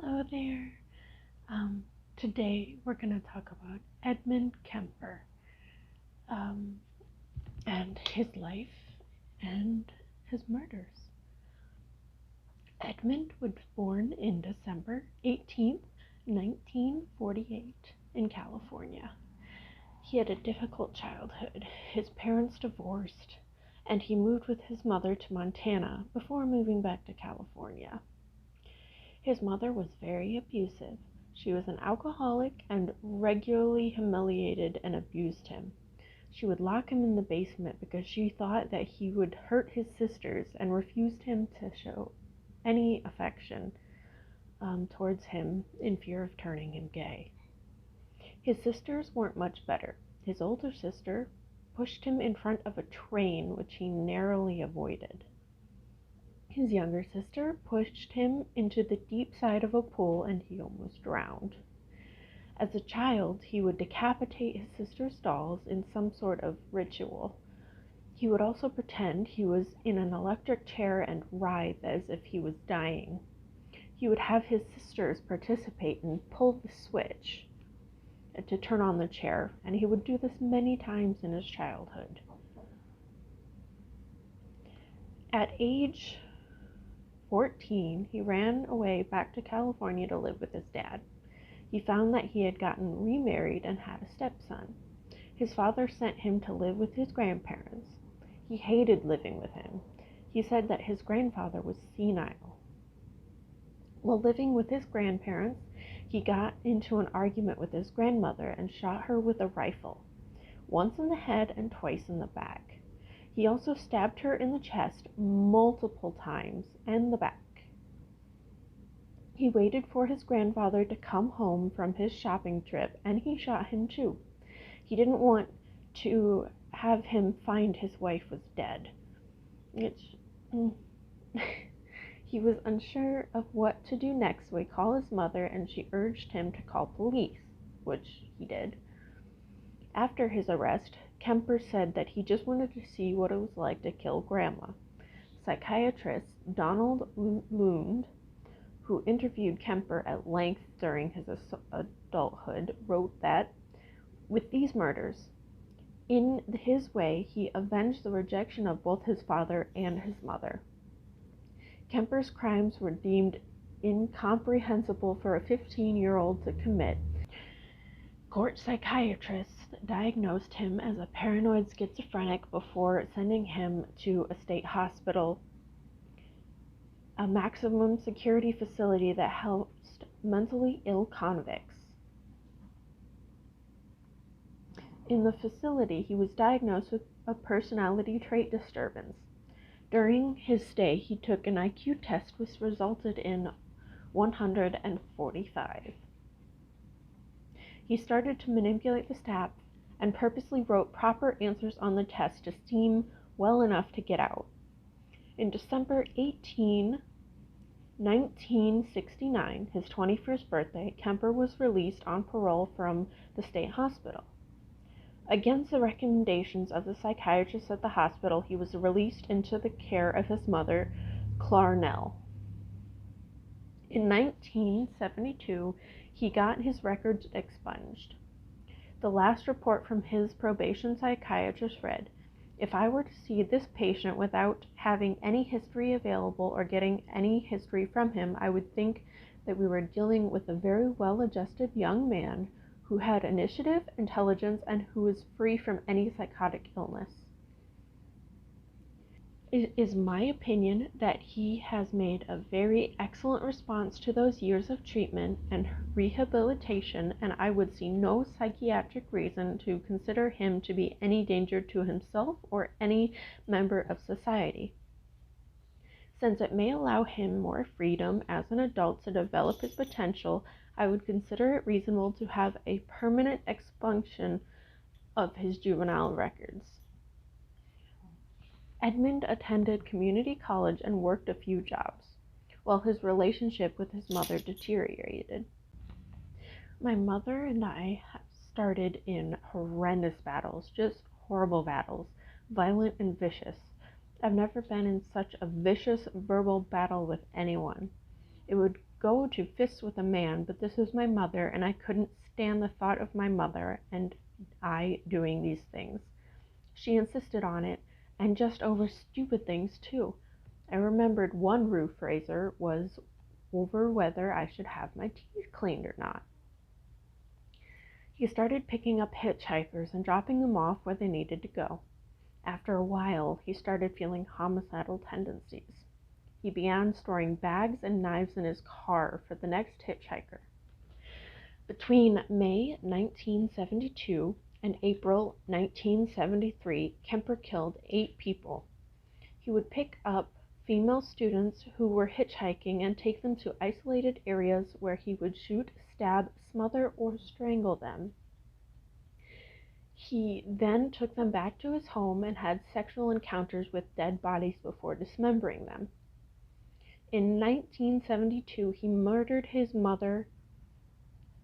Hello there. Today we're going to talk about Edmund Kemper and his life and his murders. Edmund was born in December 18th, 1948 in California. He had a difficult childhood. His parents divorced, and he moved with his mother to Montana before moving back to California. His mother was very abusive. She was an alcoholic and regularly humiliated and abused him. She would lock him in the basement because she thought that he would hurt his sisters and refused him to show any affection towards him in fear of turning him gay. His sisters weren't much better. His older sister pushed him in front of a train, which he narrowly avoided. His younger sister pushed him into the deep side of a pool and he almost drowned. As a child, he would decapitate his sister's dolls in some sort of ritual. He would also pretend he was in an electric chair and writhe as if he was dying. He would have his sisters participate and pull the switch to turn on the chair, and he would do this many times in his childhood. At age 14, he ran away back to California to live with his dad. He found that he had gotten remarried and had a stepson. His father sent him to live with his grandparents. He hated living with him. He said that his grandfather was senile. While living with his grandparents, he got into an argument with his grandmother and shot her with a rifle, once in the head and twice in the back. He also stabbed her in the chest multiple times and the back. He waited for his grandfather to come home from his shopping trip, and he shot him too. He didn't want to have him find his wife was dead. He was unsure of what to do next, so he called his mother, and she urged him to call police, which he did. After his arrest, Kemper said that he just wanted to see what it was like to kill Grandma. Psychiatrist Donald Lund, who interviewed Kemper at length during his adulthood, wrote that, with these murders, in his way, he avenged the rejection of both his father and his mother. Kemper's crimes were deemed incomprehensible for a 15-year-old to commit. Court psychiatrists diagnosed him as a paranoid schizophrenic before sending him to a state hospital, a maximum security facility that housed mentally ill convicts. In the facility, he was diagnosed with a personality trait disturbance. During his stay, he took an IQ test which resulted in 145. He started to manipulate the staff and purposely wrote proper answers on the test to seem well enough to get out. In December 18, 1969, his 21st birthday, Kemper was released on parole from the state hospital. Against the recommendations of the psychiatrist at the hospital, he was released into the care of his mother, Clarnell. In 1972, he got his records expunged. The last report from his probation psychiatrist read, "If I were to see this patient without having any history available or getting any history from him, I would think that we were dealing with a very well-adjusted young man who had initiative, intelligence, and who was free from any psychotic illness." It is my opinion that he has made a very excellent response to those years of treatment and rehabilitation, and I would see no psychiatric reason to consider him to be any danger to himself or any member of society. Since it may allow him more freedom as an adult to develop his potential, I would consider it reasonable to have a permanent expunction of his juvenile records. Edmund attended community college and worked a few jobs, while his relationship with his mother deteriorated. My mother and I started in horrendous battles, just horrible battles, violent and vicious. I've never been in such a vicious verbal battle with anyone. It would go to fists with a man, but this was my mother, and I couldn't stand the thought of my mother and I doing these things. She insisted on it, and just over stupid things, too. I remembered one roof raiser was over whether I should have my teeth cleaned or not. He started picking up hitchhikers and dropping them off where they needed to go. After a while, he started feeling homicidal tendencies. He began storing bags and knives in his car for the next hitchhiker. Between May 1972 and April 1973, Kemper killed 8 people. He would pick up female students who were hitchhiking and take them to isolated areas where he would shoot, stab, smother, or strangle them. He then took them back to his home and had sexual encounters with dead bodies before dismembering them. In 1972, he murdered his mother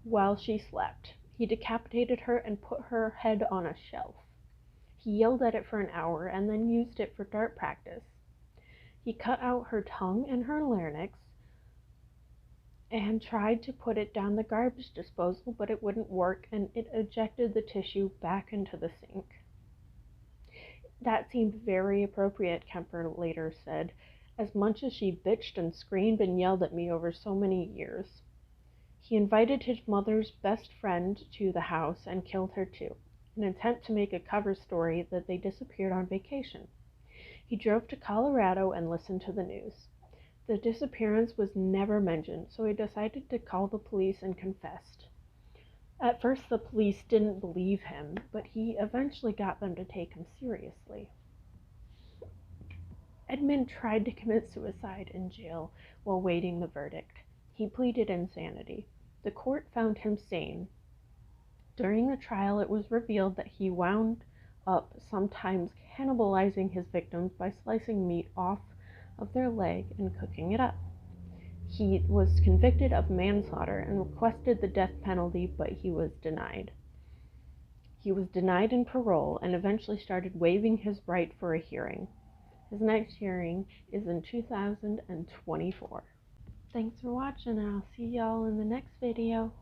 while she slept. He decapitated her and put her head on a shelf. He yelled at it for an hour and then used it for dart practice. He cut out her tongue and her larynx and tried to put it down the garbage disposal, but it wouldn't work, and it ejected the tissue back into the sink. That seemed very appropriate, Kemper later said, as much as she bitched and screamed and yelled at me over so many years. He invited his mother's best friend to the house and killed her too, in an attempt to make a cover story that they disappeared on vacation. He drove to Colorado and listened to the news. The disappearance was never mentioned, so he decided to call the police and confessed. At first, the police didn't believe him, but he eventually got them to take him seriously. Edmund tried to commit suicide in jail while waiting the verdict. He pleaded insanity. The court found him sane. During the trial, it was revealed that he wound up sometimes cannibalizing his victims by slicing meat off of their leg and cooking it up. He was convicted of manslaughter and requested the death penalty, but he was denied. He was denied in parole and eventually started waiving his right for a hearing. His next hearing is in 2024. Thanks for watching, and I'll see y'all in the next video.